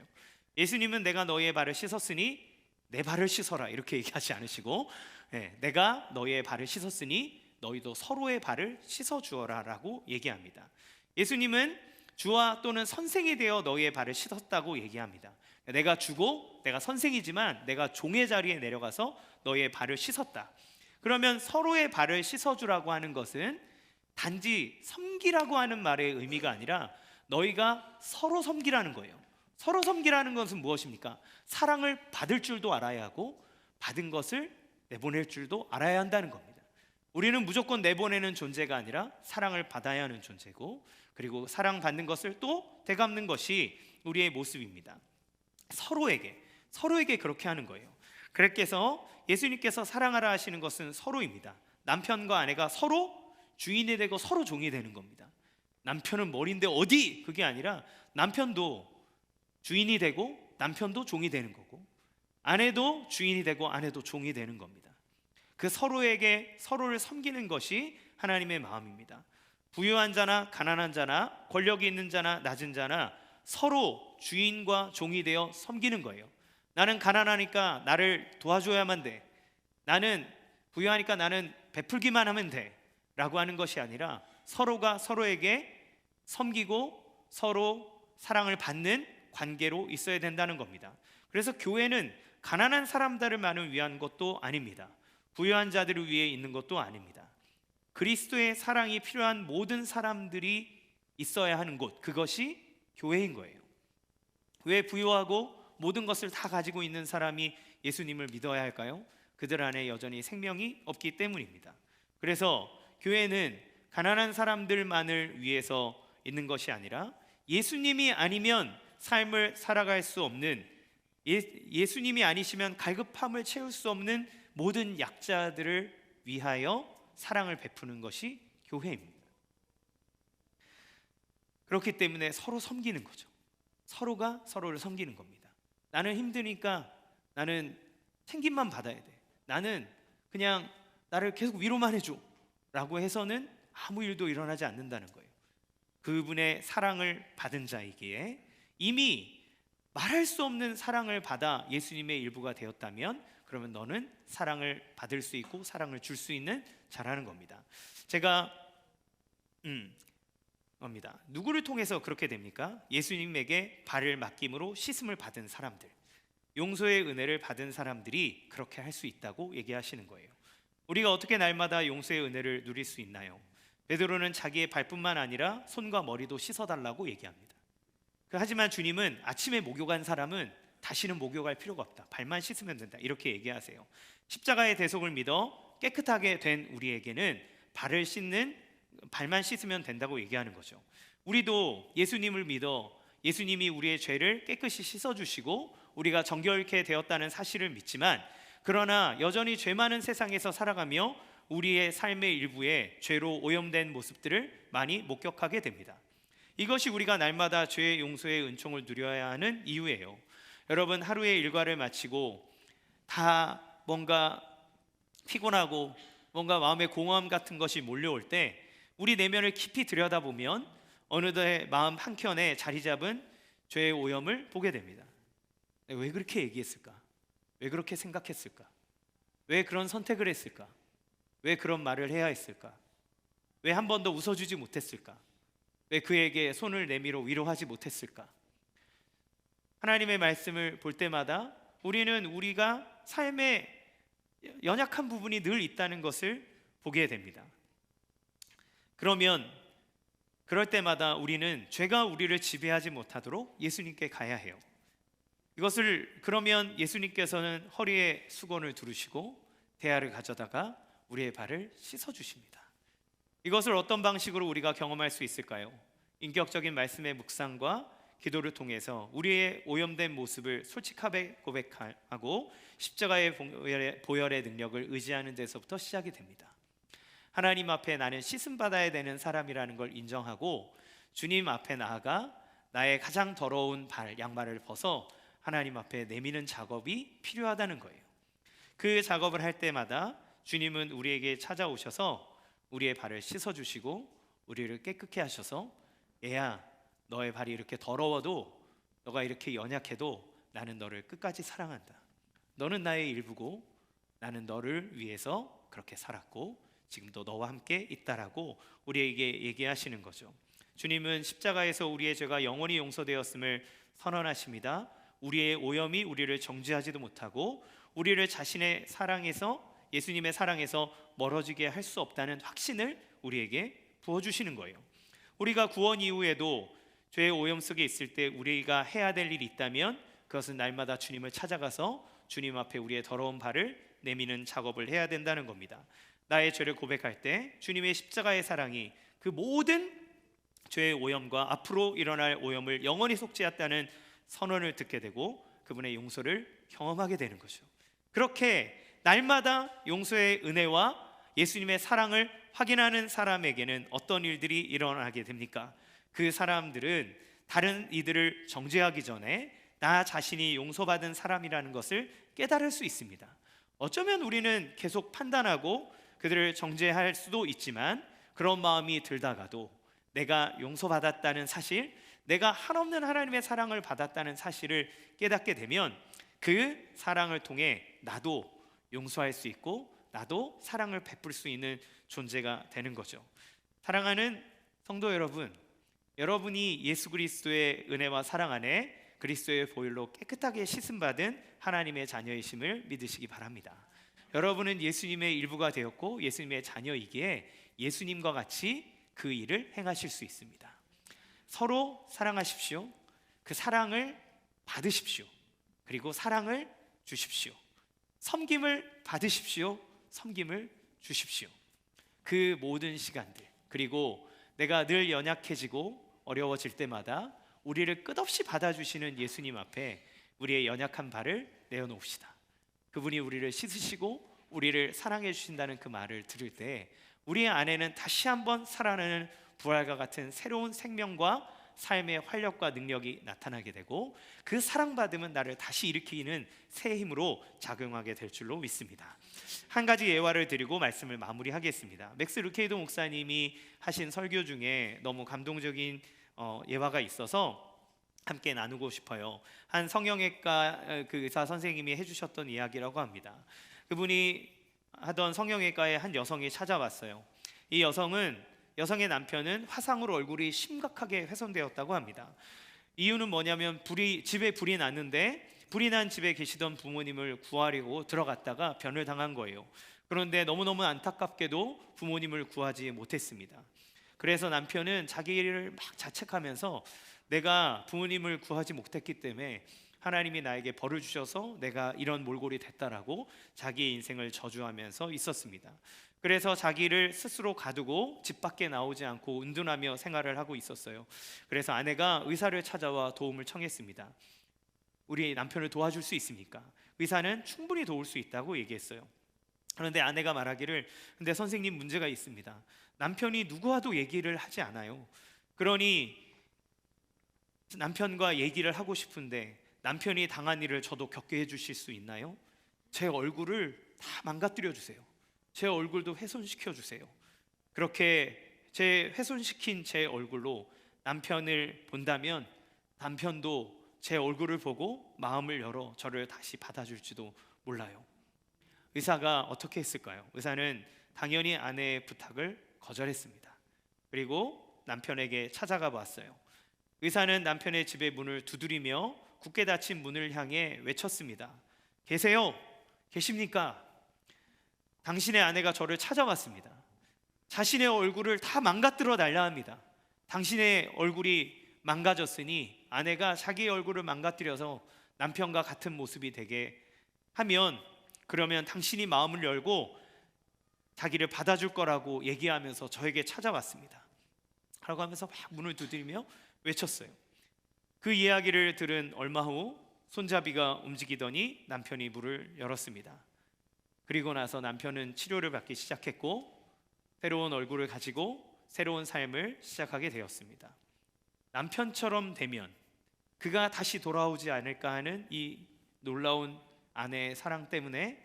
예수님은 내가 너희의 발을 씻었으니 내 발을 씻어라 이렇게 얘기하지 않으시고 내가 너희의 발을 씻었으니 너희도 서로의 발을 씻어주어라 라고 얘기합니다. 예수님은 주와 또는 선생이 되어 너희의 발을 씻었다고 얘기합니다. 내가 주고 내가 선생이지만 내가 종의 자리에 내려가서 너희의 발을 씻었다. 그러면 서로의 발을 씻어주라고 하는 것은 단지 섬기라고 하는 말의 의미가 아니라 너희가 서로 섬기라는 거예요. 서로 섬기라는 것은 무엇입니까? 사랑을 받을 줄도 알아야 하고 받은 것을 내보낼 줄도 알아야 한다는 겁니다. 우리는 무조건 내보내는 존재가 아니라 사랑을 받아야 하는 존재고, 그리고 사랑받는 것을 또 되갚는 것이 우리의 모습입니다. 서로에게 그렇게 하는 거예요. 그래서 예수님께서 사랑하라 하시는 것은 서로입니다. 남편과 아내가 서로 주인이 되고 서로 종이 되는 겁니다. 남편은 머리인데 어디? 그게 아니라 남편도 주인이 되고 남편도 종이 되는 거고, 아내도 주인이 되고 아내도 종이 되는 겁니다. 그 서로에게 서로를 섬기는 것이 하나님의 마음입니다. 부유한 자나 가난한 자나 권력이 있는 자나 낮은 자나 서로 주인과 종이 되어 섬기는 거예요. 나는 가난하니까 나를 도와줘야만 돼, 나는 부유하니까 나는 베풀기만 하면 돼 라고 하는 것이 아니라 서로가 서로에게 섬기고 서로 사랑을 받는 관계로 있어야 된다는 겁니다. 그래서 교회는 가난한 사람들만을 위한 것도 아닙니다. 부유한 자들을 위해 있는 것도 아닙니다. 그리스도의 사랑이 필요한 모든 사람들이 있어야 하는 곳, 그것이 교회인 거예요. 왜 부유하고 모든 것을 다 가지고 있는 사람이 예수님을 믿어야 할까요? 그들 안에 여전히 생명이 없기 때문입니다. 그래서 교회는 가난한 사람들만을 위해서 있는 것이 아니라 예수님이 아니면 삶을 살아갈 수 없는, 예수님이 아니시면 갈급함을 채울 수 없는 모든 약자들을 위하여 사랑을 베푸는 것이 교회입니다. 그렇기 때문에 서로 섬기는 거죠. 서로가 서로를 섬기는 겁니다. 나는 힘드니까 나는 챙김만 받아야 돼, 나는 그냥 나를 계속 위로만 해줘 라고 해서는 아무 일도 일어나지 않는다는 거예요. 그분의 사랑을 받은 자이기에 이미 말할 수 없는 사랑을 받아 예수님의 일부가 되었다면 그러면 너는 사랑을 받을 수 있고 사랑을 줄 수 있는 자라는 겁니다. 제가 누구를 통해서 그렇게 됩니까? 예수님에게 발을 맡김으로 씻음을 받은 사람들, 용서의 은혜를 받은 사람들이 그렇게 할 수 있다고 얘기하시는 거예요. 우리가 어떻게 날마다 용서의 은혜를 누릴 수 있나요? 베드로는 자기의 발뿐만 아니라 손과 머리도 씻어달라고 얘기합니다. 하지만 주님은 아침에 목욕한 사람은 다시는 목욕할 필요가 없다, 발만 씻으면 된다, 이렇게 얘기하세요. 십자가의 대속을 믿어 깨끗하게 된 우리에게는 발만 씻으면 된다고 얘기하는 거죠. 우리도 예수님을 믿어 예수님이 우리의 죄를 깨끗이 씻어주시고 우리가 정결케 되었다는 사실을 믿지만, 그러나 여전히 죄 많은 세상에서 살아가며 우리의 삶의 일부에 죄로 오염된 모습들을 많이 목격하게 됩니다. 이것이 우리가 날마다 죄의 용서의 은총을 누려야 하는 이유예요. 여러분, 하루의 일과를 마치고 다 뭔가 피곤하고 뭔가 마음의 공허함 같은 것이 몰려올 때 우리 내면을 깊이 들여다보면 어느덧 마음 한켠에 자리 잡은 죄의 오염을 보게 됩니다. 왜 그렇게 얘기했을까? 왜 그렇게 생각했을까? 왜 그런 선택을 했을까? 왜 그런 말을 해야 했을까? 왜 한 번 더 웃어주지 못했을까? 왜 그에게 손을 내밀어 위로하지 못했을까? 하나님의 말씀을 볼 때마다 우리는 우리가 삶에 연약한 부분이 늘 있다는 것을 보게 됩니다. 그럴 때마다 우리는 죄가 우리를 지배하지 못하도록 예수님께 가야 해요. 그러면 예수님께서는 허리에 수건을 두르시고 대야를 가져다가 우리의 발을 씻어주십니다. 이것을 어떤 방식으로 우리가 경험할 수 있을까요? 인격적인 말씀의 묵상과 기도를 통해서 우리의 오염된 모습을 솔직하게 고백하고 십자가의 보혈의 능력을 의지하는 데서부터 시작이 됩니다. 하나님 앞에 나는 씻음 받아야 되는 사람이라는 걸 인정하고 주님 앞에 나아가 나의 가장 더러운 양말을 벗어 하나님 앞에 내미는 작업이 필요하다는 거예요. 그 작업을 할 때마다 주님은 우리에게 찾아오셔서 우리의 발을 씻어주시고 우리를 깨끗게 하셔서, 얘야, 너의 발이 이렇게 더러워도, 너가 이렇게 연약해도 나는 너를 끝까지 사랑한다. 너는 나의 일부고 나는 너를 위해서 그렇게 살았고 지금도 너와 함께 있다라고 우리에게 얘기하시는 거죠. 주님은 십자가에서 우리의 죄가 영원히 용서되었음을 선언하십니다. 우리의 오염이 우리를 정죄하지도 못하고 우리를 자신의 사랑에서 예수님의 사랑에서 멀어지게 할 수 없다는 확신을 우리에게 부어주시는 거예요. 우리가 구원 이후에도 죄의 오염 속에 있을 때 우리가 해야 될 일이 있다면 그것은 날마다 주님을 찾아가서 주님 앞에 우리의 더러운 발을 내미는 작업을 해야 된다는 겁니다. 나의 죄를 고백할 때 주님의 십자가의 사랑이 그 모든 죄의 오염과 앞으로 일어날 오염을 영원히 속죄했다는 선언을 듣게 되고 그분의 용서를 경험하게 되는 거죠. 그렇게 날마다 용서의 은혜와 예수님의 사랑을 확인하는 사람에게는 어떤 일들이 일어나게 됩니까? 그 사람들은 다른 이들을 정죄하기 전에 나 자신이 용서받은 사람이라는 것을 깨달을 수 있습니다. 어쩌면 우리는 계속 판단하고 그들을 정죄할 수도 있지만 그런 마음이 들다가도 내가 용서받았다는 사실, 내가 한없는 하나님의 사랑을 받았다는 사실을 깨닫게 되면 그 사랑을 통해 나도 용서할 수 있고 나도 사랑을 베풀 수 있는 존재가 되는 거죠. 사랑하는 성도 여러분, 여러분이 예수 그리스도의 은혜와 사랑 안에 그리스도의 보혈로 깨끗하게 씻음받은 하나님의 자녀이심을 믿으시기 바랍니다. 여러분은 예수님의 일부가 되었고 예수님의 자녀이기에 예수님과 같이 그 일을 행하실 수 있습니다. 서로 사랑하십시오. 그 사랑을 받으십시오. 그리고 사랑을 주십시오. 섬김을 받으십시오. 섬김을 주십시오. 그 모든 시간들, 그리고 내가 늘 연약해지고 어려워질 때마다 우리를 끝없이 받아주시는 예수님 앞에 우리의 연약한 발을 내어놓읍시다. 그분이 우리를 씻으시고 우리를 사랑해 주신다는 그 말을 들을 때 우리의 안에는 다시 한번 살아나는 부활과 같은 새로운 생명과 삶의 활력과 능력이 나타나게 되고 그 사랑받음은 나를 다시 일으키는 새 힘으로 작용하게 될 줄로 믿습니다. 한 가지 예화를 드리고 말씀을 마무리하겠습니다. 맥스 루케이도 목사님이 하신 설교 중에 너무 감동적인 예화가 있어서 함께 나누고 싶어요. 한 성형외과 그 의사 선생님이 해주셨던 이야기라고 합니다. 그분이 하던 성형외과에 한 여성이 찾아왔어요. 이 여성의 남편은 화상으로 얼굴이 심각하게 훼손되었다고 합니다. 이유는 뭐냐면 집에 불이 났는데 불이 난 집에 계시던 부모님을 구하려고 들어갔다가 변을 당한 거예요. 그런데 너무너무 안타깝게도 부모님을 구하지 못했습니다. 그래서 남편은 자기를 막 자책하면서 내가 부모님을 구하지 못했기 때문에 하나님이 나에게 벌을 주셔서 내가 이런 몰골이 됐다라고 자기의 인생을 저주하면서 있었습니다. 그래서 자기를 스스로 가두고 집 밖에 나오지 않고 은둔하며 생활을 하고 있었어요. 그래서 아내가 의사를 찾아와 도움을 청했습니다. 우리 남편을 도와줄 수 있습니까? 의사는 충분히 도울 수 있다고 얘기했어요. 그런데 아내가 말하기를 근데 선생님 문제가 있습니다. 남편이 누구와도 얘기를 하지 않아요. 그러니 남편과 얘기를 하고 싶은데 남편이 당한 일을 저도 겪게 해주실 수 있나요? 제 얼굴을 다 망가뜨려 주세요. 제 얼굴도 훼손시켜 주세요. 그렇게 훼손시킨 제 얼굴로 남편을 본다면 남편도 제 얼굴을 보고 마음을 열어 저를 다시 받아줄지도 몰라요. 의사가 어떻게 했을까요? 의사는 당연히 아내의 부탁을 거절했습니다. 그리고 남편에게 찾아가 봤어요. 의사는 남편의 집의 문을 두드리며 굳게 닫힌 문을 향해 외쳤습니다. 계세요? 계십니까? 당신의 아내가 저를 찾아왔습니다. 자신의 얼굴을 다 망가뜨려 달라 합니다. 당신의 얼굴이 망가졌으니 아내가 자기의 얼굴을 망가뜨려서 남편과 같은 모습이 되게 하면 그러면 당신이 마음을 열고 자기를 받아줄 거라고 얘기하면서 저에게 찾아왔습니다. 라고 하면서 막 문을 두드리며 외쳤어요. 그 이야기를 들은 얼마 후 손잡이가 움직이더니 남편이 문을 열었습니다. 그리고 나서 남편은 치료를 받기 시작했고 새로운 얼굴을 가지고 새로운 삶을 시작하게 되었습니다. 남편처럼 되면 그가 다시 돌아오지 않을까 하는 이 놀라운 아내의 사랑 때문에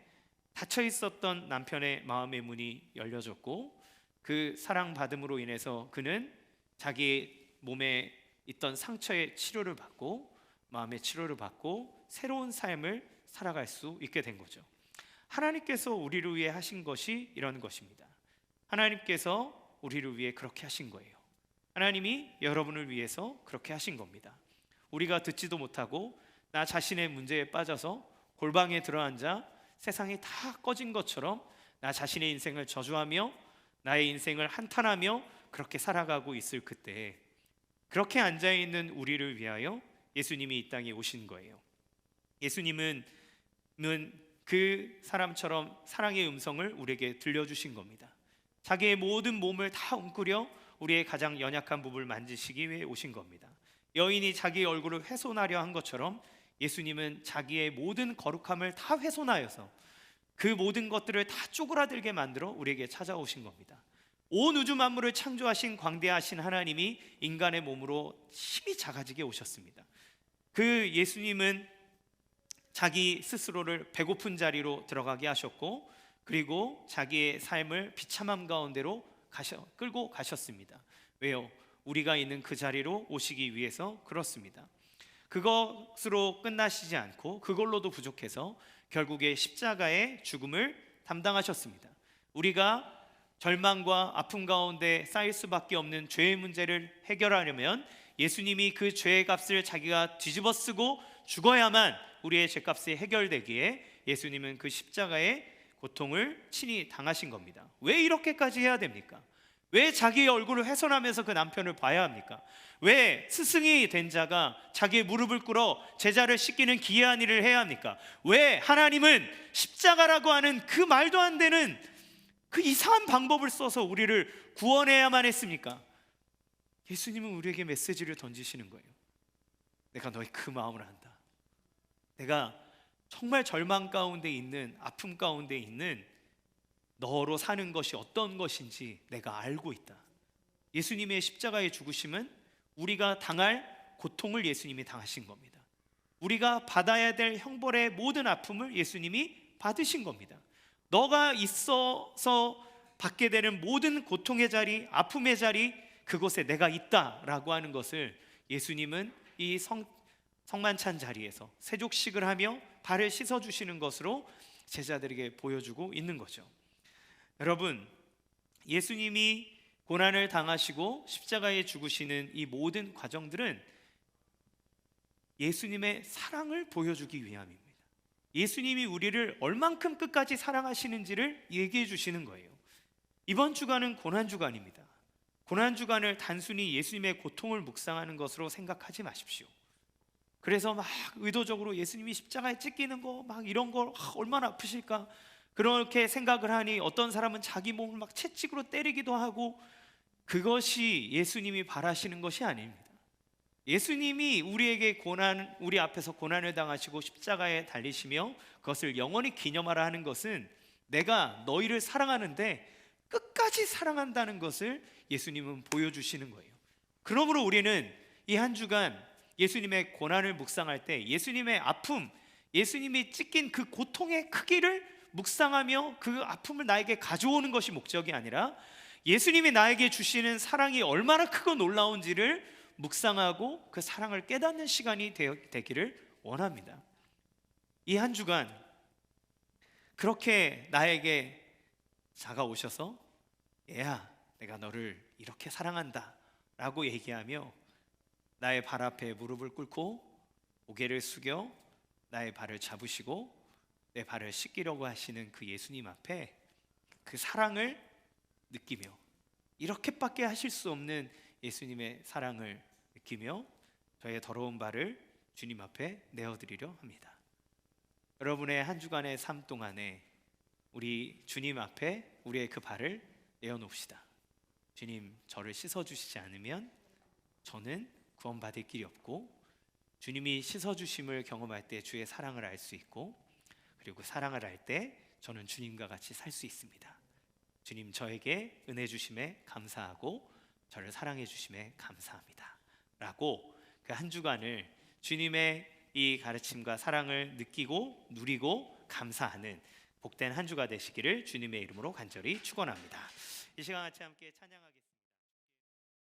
닫혀 있었던 남편의 마음의 문이 열려졌고 그 사랑받음으로 인해서 그는 자기 몸에 있던 상처의 치료를 받고 마음의 치료를 받고 새로운 삶을 살아갈 수 있게 된 거죠. 하나님께서 우리를 위해 하신 것이 이런 것입니다. 하나님께서 우리를 위해 그렇게 하신 거예요. 하나님이 여러분을 위해서 그렇게 하신 겁니다. 우리가 듣지도 못하고 나 자신의 문제에 빠져서 골방에 들어앉아 세상이 다 꺼진 것처럼 나 자신의 인생을 저주하며 나의 인생을 한탄하며 그렇게 살아가고 있을 그때, 그렇게 앉아있는 우리를 위하여 예수님이 이 땅에 오신 거예요. 예수님은 그 사람처럼 사랑의 음성을 우리에게 들려주신 겁니다. 자기의 모든 몸을 다 웅크려 우리의 가장 연약한 부분을 만지시기 위해 오신 겁니다. 여인이 자기의 얼굴을 훼손하려 한 것처럼 예수님은 자기의 모든 거룩함을 다 훼손하여서 그 모든 것들을 다 쪼그라들게 만들어 우리에게 찾아오신 겁니다. 온 우주 만물을 창조하신 광대하신 하나님이 인간의 몸으로 힘이 작아지게 오셨습니다. 그 예수님은 자기 스스로를 배고픈 자리로 들어가게 하셨고, 그리고 자기의 삶을 비참함 가운데로 끌고 가셨습니다. 왜요? 우리가 있는 그 자리로 오시기 위해서 그렇습니다. 그것으로 끝나시지 않고 그걸로도 부족해서 결국에 십자가의 죽음을 담당하셨습니다. 우리가 절망과 아픔 가운데 쌓일 수밖에 없는 죄의 문제를 해결하려면 예수님이 그 죄의 값을 자기가 뒤집어 쓰고 죽어야만 우리의 죄값이 해결되기에 예수님은 그 십자가의 고통을 친히 당하신 겁니다. 왜 이렇게까지 해야 됩니까? 왜 자기의 얼굴을 훼손하면서 그 남편을 봐야 합니까? 왜 스승이 된 자가 자기의 무릎을 꿇어 제자를 씻기는 기이한 일을 해야 합니까? 왜 하나님은 십자가라고 하는 그 말도 안 되는 그 이상한 방법을 써서 우리를 구원해야만 했습니까? 예수님은 우리에게 메시지를 던지시는 거예요. 내가 너의 그 마음을 안다. 내가 정말 절망 가운데 있는, 아픔 가운데 있는 너로 사는 것이 어떤 것인지 내가 알고 있다. 예수님의 십자가의 죽으심은 우리가 당할 고통을 예수님이 당하신 겁니다. 우리가 받아야 될 형벌의 모든 아픔을 예수님이 받으신 겁니다. 너가 있어서 받게 되는 모든 고통의 자리, 아픔의 자리, 그곳에 내가 있다라고 하는 것을 예수님은 이 성만찬 자리에서 세족식을 하며 발을 씻어주시는 것으로 제자들에게 보여주고 있는 거죠. 여러분, 예수님이 고난을 당하시고 십자가에 죽으시는 이 모든 과정들은 예수님의 사랑을 보여주기 위함입니다. 예수님이 우리를 얼만큼 끝까지 사랑하시는지를 얘기해 주시는 거예요. 이번 주간은 고난주간입니다. 고난주간을 단순히 예수님의 고통을 묵상하는 것으로 생각하지 마십시오. 그래서 막 의도적으로 예수님이 십자가에 찢기는 거 막 이런 걸 얼마나 아프실까 그렇게 생각을 하니 어떤 사람은 자기 몸을 막 채찍으로 때리기도 하고, 그것이 예수님이 바라시는 것이 아닙니다. 예수님이 우리 앞에서 고난을 당하시고 십자가에 달리시며 그것을 영원히 기념하라 하는 것은 내가 너희를 사랑하는데 끝까지 사랑한다는 것을 예수님은 보여주시는 거예요. 그러므로 우리는 이 한 주간 예수님의 고난을 묵상할 때 예수님의 아픔, 예수님이 찢긴 그 고통의 크기를 묵상하며 그 아픔을 나에게 가져오는 것이 목적이 아니라 예수님이 나에게 주시는 사랑이 얼마나 크고 놀라운지를 묵상하고 그 사랑을 깨닫는 시간이 되기를 원합니다. 이 한 주간 그렇게 나에게 다가오셔서 얘야, 내가 너를 이렇게 사랑한다 라고 얘기하며 나의 발 앞에 무릎을 꿇고 고개를 숙여 나의 발을 잡으시고 내 발을 씻기려고 하시는 그 예수님 앞에 그 사랑을 느끼며, 이렇게밖에 하실 수 없는 예수님의 사랑을 느끼며 저의 더러운 발을 주님 앞에 내어드리려 합니다. 여러분의 한 주간의 삶 동안에 우리 주님 앞에 우리의 그 발을 내어놓읍시다. 주님, 저를 씻어주시지 않으면 저는 구원받을 길이 없고, 주님이 씻어주심을 경험할 때 주의 사랑을 알 수 있고, 그리고 사랑을 알 때 저는 주님과 같이 살 수 있습니다. 주님, 저에게 은혜 주심에 감사하고 저를 사랑해 주심에 감사합니다 라고 그 한 주간을 주님의 이 가르침과 사랑을 느끼고 누리고 감사하는 복된 한 주가 되시기를 주님의 이름으로 간절히 축원합니다. 이 시간 같이 함께 찬양하기